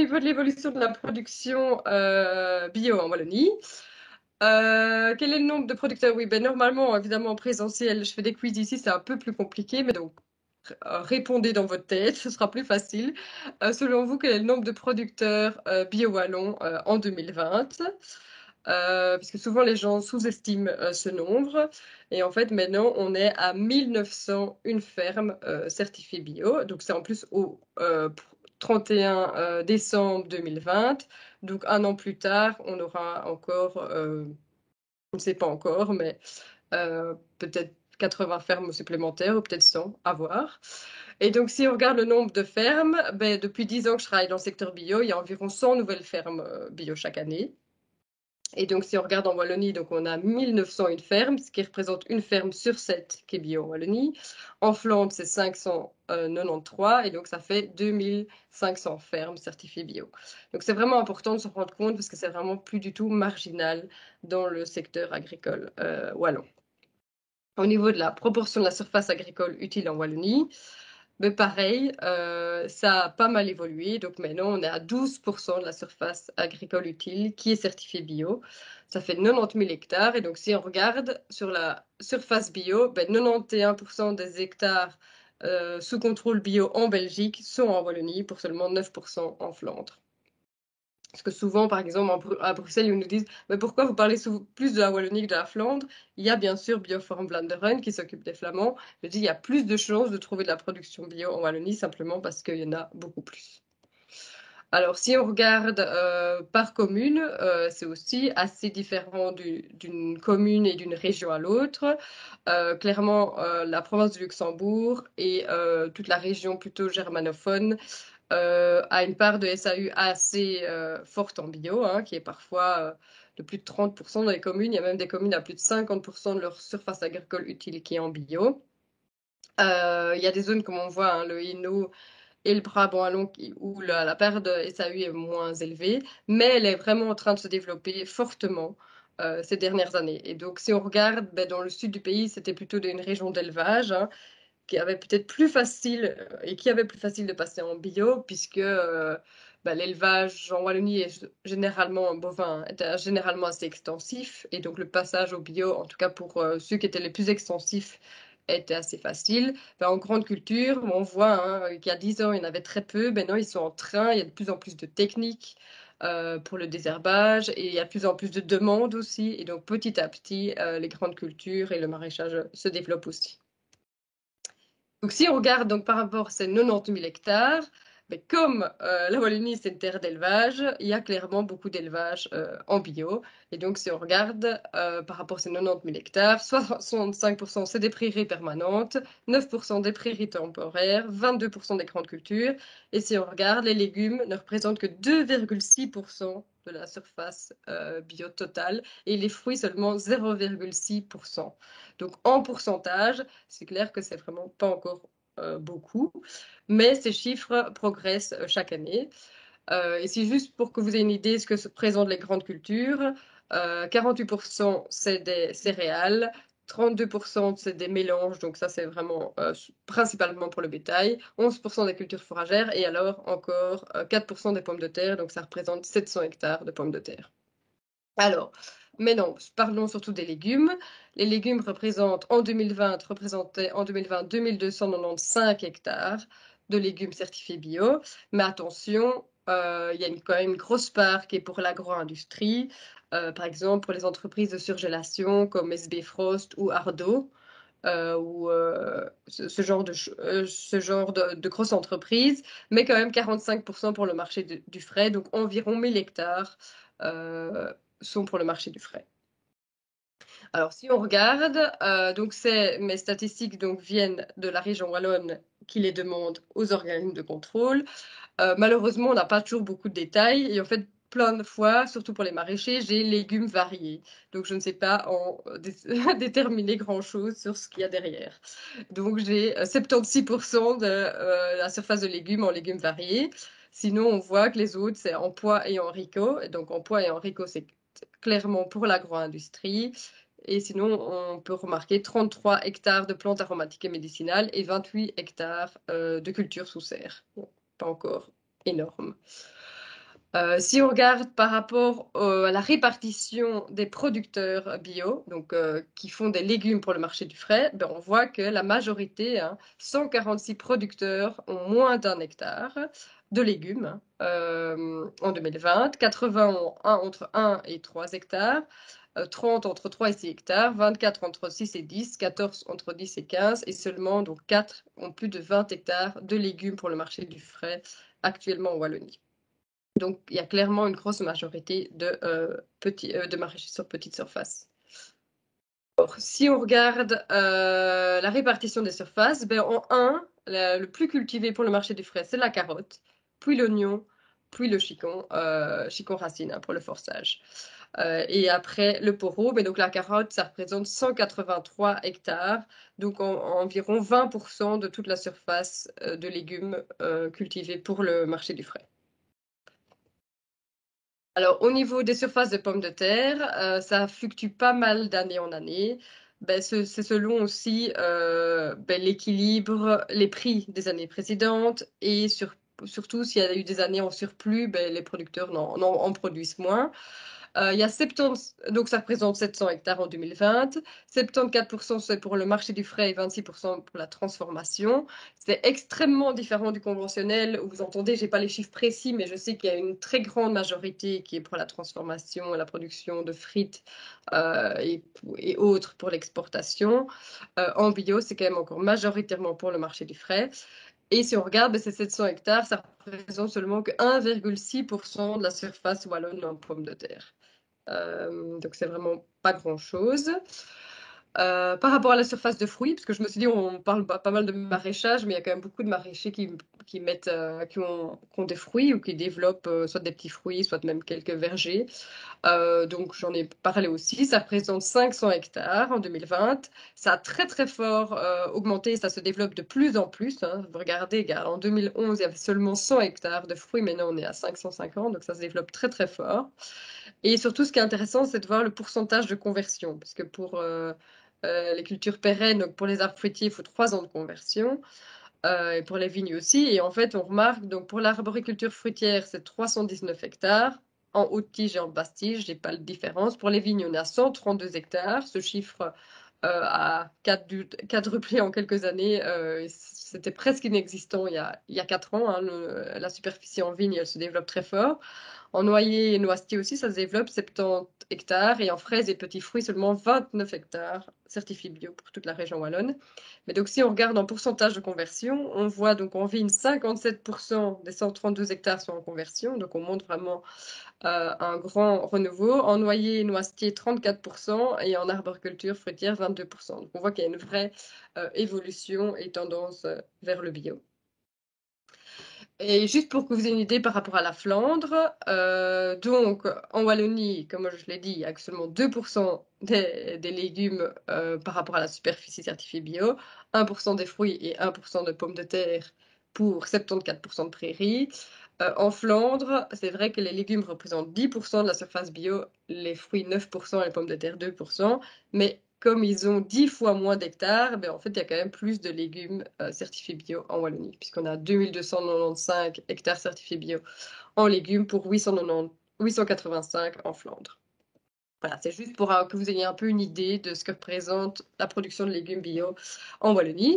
Au niveau de l'évolution de la production bio en Wallonie, quel est le nombre de producteurs? Oui, ben normalement, évidemment, en présentiel, je fais des quiz ici, c'est un peu plus compliqué, mais donc répondez dans votre tête, ce sera plus facile. Selon vous, quel est le nombre de producteurs bio wallons en 2020? Puisque souvent les gens sous-estiment ce nombre. Et en fait, maintenant, on est à 1901 fermes certifiées bio. Donc, c'est en plus au 31 décembre 2020. Donc, un an plus tard, on aura encore, on ne sait pas encore, mais peut-être 80 fermes supplémentaires ou peut-être 100, à voir. Et donc, si on regarde le nombre de fermes, ben, depuis 10 ans que je travaille dans le secteur bio, il y a environ 100 nouvelles fermes bio chaque année. Et donc, si on regarde en Wallonie, donc on a 1901 fermes, ce qui représente une ferme sur 7 qui est bio en Wallonie. En Flandre, c'est 593, et donc ça fait 2500 fermes certifiées bio. Donc, c'est vraiment important de se rendre compte parce que c'est vraiment plus du tout marginal dans le secteur agricole wallon. Au niveau de la proportion de la surface agricole utile en Wallonie, mais pareil, ça a pas mal évolué. Donc maintenant, on est à 12% de la surface agricole utile qui est certifiée bio. Ça fait 90 000 hectares. Et donc, si on regarde sur la surface bio, ben, 91% des hectares sous contrôle bio en Belgique sont en Wallonie pour seulement 9% en Flandre. Parce que souvent, par exemple, à Bruxelles, ils nous disent mais pourquoi vous parlez plus de la Wallonie que de la Flandre? Il y a bien sûr Bioform Vlaanderen qui s'occupe des Flamands. Je dis il y a plus de chances de trouver de la production bio en Wallonie simplement parce qu'il y en a beaucoup plus. Alors, si on regarde par commune, c'est aussi assez différent d'une commune et d'une région à l'autre. Clairement, la province du Luxembourg et toute la région plutôt germanophone a une part de SAU assez forte en bio, hein, qui est parfois de plus de 30% dans les communes. Il y a même des communes à plus de 50% de leur surface agricole utile qui est en bio. Il y a des zones, comme on voit, hein, le Hainaut et le Brabant wallon où la part de SAU est moins élevée, mais elle est vraiment en train de se développer fortement ces dernières années. Et donc, si on regarde, ben, dans le sud du pays, c'était plutôt une région d'élevage, hein, qui avait peut-être plus facile et qui avait plus facile de passer en bio, puisque bah, l'élevage en Wallonie est généralement bovin était généralement assez extensif, et donc le passage au bio, en tout cas pour ceux qui étaient les plus extensifs, était assez facile. Ben, en grande culture, on voit qu'il y a 10 ans, il y en avait très peu. Maintenant, ils sont en train, il y a de plus en plus de techniques pour le désherbage et il y a de plus en plus de demandes aussi. Et donc, petit à petit, les grandes cultures et le maraîchage se développent aussi. Donc, si on regarde donc, par rapport à ces 90 000 hectares, mais comme la Wallonie, c'est une terre d'élevage, il y a clairement beaucoup d'élevage en bio. Et donc, si on regarde par rapport à ces 90 000 hectares, 65% c'est des prairies permanentes, 9% des prairies temporaires, 22% des grandes cultures. Et si on regarde, les légumes ne représentent que 2,6% de la surface bio totale et les fruits seulement 0,6%. Donc, en pourcentage, c'est clair que c'est vraiment pas encore beaucoup, mais ces chiffres progressent chaque année. Et c'est juste pour que vous ayez une idée de ce que se présentent les grandes cultures. 48% c'est des céréales, 32% c'est des mélanges, donc ça c'est vraiment principalement pour le bétail, 11% des cultures fourragères et alors encore 4% des pommes de terre, donc ça représente 700 hectares de pommes de terre. Alors, mais non, parlons surtout des légumes. Les légumes représentaient en 2020 2295 hectares de légumes certifiés bio. Mais attention, il y a quand même une grosse part qui est pour l'agro-industrie. Par exemple, pour les entreprises de surgélation comme SB Frost ou Ardo, ou ce genre de grosses entreprises, mais quand même 45% pour le marché du frais, donc environ 1000 hectares sont pour le marché du frais. Alors, si on regarde, donc mes statistiques donc, viennent de la région wallonne qui les demande aux organismes de contrôle. Malheureusement, on n'a pas toujours beaucoup de détails et en fait, plein de fois, surtout pour les maraîchers, j'ai légumes variés. Donc, je ne sais pas en déterminer grand-chose sur ce qu'il y a derrière. Donc, j'ai 76% de la surface de légumes en légumes variés. Sinon, on voit que les autres, c'est en pois et en haricots. Et donc, en pois et en haricots, c'est clairement pour l'agro-industrie. Et sinon, on peut remarquer 33 hectares de plantes aromatiques et médicinales et 28 hectares de cultures sous serre. Bon, pas encore énorme. Si on regarde par rapport à la répartition des producteurs bio, donc qui font des légumes pour le marché du frais, ben, on voit que la majorité, 146 producteurs ont moins d'1 hectare de légumes en 2020, 80 ont entre 1 et 3 hectares, 30 entre 3 et 6 hectares, 24 entre 6 et 10, 14 entre 10 et 15, et seulement donc 4 ont plus de 20 hectares de légumes pour le marché du frais actuellement en Wallonie. Donc, il y a clairement une grosse majorité de maraîchers sur petite surface. Alors, si on regarde la répartition des surfaces, ben, en 1, le plus cultivé pour le marché du frais, c'est la carotte, puis l'oignon, puis le chicon racine pour le forçage. Et après, le poireau, mais donc la carotte, ça représente 183 hectares, donc environ 20% de toute la surface de légumes cultivés pour le marché du frais. Alors, au niveau des surfaces de pommes de terre, ça fluctue pas mal d'année en année. Ben, c'est selon aussi ben, l'équilibre, les prix des années précédentes et surtout s'il y a eu des années en surplus, ben, les producteurs en produisent moins. Il y a 70, donc ça représente 700 hectares en 2020. 74% c'est pour le marché du frais et 26% pour la transformation. C'est extrêmement différent du conventionnel où vous entendez, j'ai pas les chiffres précis, mais je sais qu'il y a une très grande majorité qui est pour la transformation et la production de frites et autres pour l'exportation. En bio, c'est quand même encore majoritairement pour le marché du frais. Et si on regarde, ben, ces 700 hectares, ça représente seulement que 1,6% de la surface wallonne en pommes de terre. Donc c'est vraiment pas grand-chose. Par rapport à la surface de fruits, parce que je me suis dit, on parle pas mal de maraîchage, mais il y a quand même beaucoup de maraîchers qui ont des fruits ou qui développent soit des petits fruits, soit même quelques vergers. Donc j'en ai parlé aussi. Ça représente 500 hectares en 2020. Ça a très très fort augmenté. Ça se développe de plus en plus. Vous regardez, en 2011, il y avait seulement 100 hectares de fruits. Maintenant, on est à 550. Donc ça se développe très très fort. Et surtout, ce qui est intéressant, c'est de voir le pourcentage de conversion. Parce que pour les cultures pérennes, donc pour les arbres fruitiers, il faut 3 ans de conversion. Et pour les vignes aussi. Et en fait, on remarque, donc pour l'arboriculture fruitière, c'est 319 hectares. En haute tige et en basse tige, j'ai pas de différence. Pour les vignes, on est à 132 hectares. Ce chiffre a quadruplé en quelques années. C'était presque inexistant il y a 4 ans. La superficie en vigne, elle se développe très fort. En noyer et noisetier aussi, ça se développe 70 hectares. Et en fraises et petits fruits, seulement 29 hectares certifiés bio pour toute la région wallonne. Mais donc, si on regarde en pourcentage de conversion, on voit donc en vigne, 57% des 132 hectares sont en conversion. Donc, on montre vraiment un grand renouveau. En noyer et noisetier, 34% et en arboriculture fruitière, 22%. Donc, on voit qu'il y a une vraie évolution et tendance vers le bio. Et juste pour que vous ayez une idée par rapport à la Flandre, donc en Wallonie, comme je l'ai dit, il y a seulement 2% des légumes par rapport à la superficie certifiée bio, 1% des fruits et 1% de pommes de terre pour 74% de prairies. En Flandre, c'est vrai que les légumes représentent 10% de la surface bio, les fruits 9% et les pommes de terre 2%, mais comme ils ont 10 fois moins d'hectares, ben en fait, il y a quand même plus de légumes certifiés bio en Wallonie, puisqu'on a 2295 hectares certifiés bio en légumes pour 885 en Flandre. Voilà, c'est juste pour que vous ayez un peu une idée de ce que représente la production de légumes bio en Wallonie.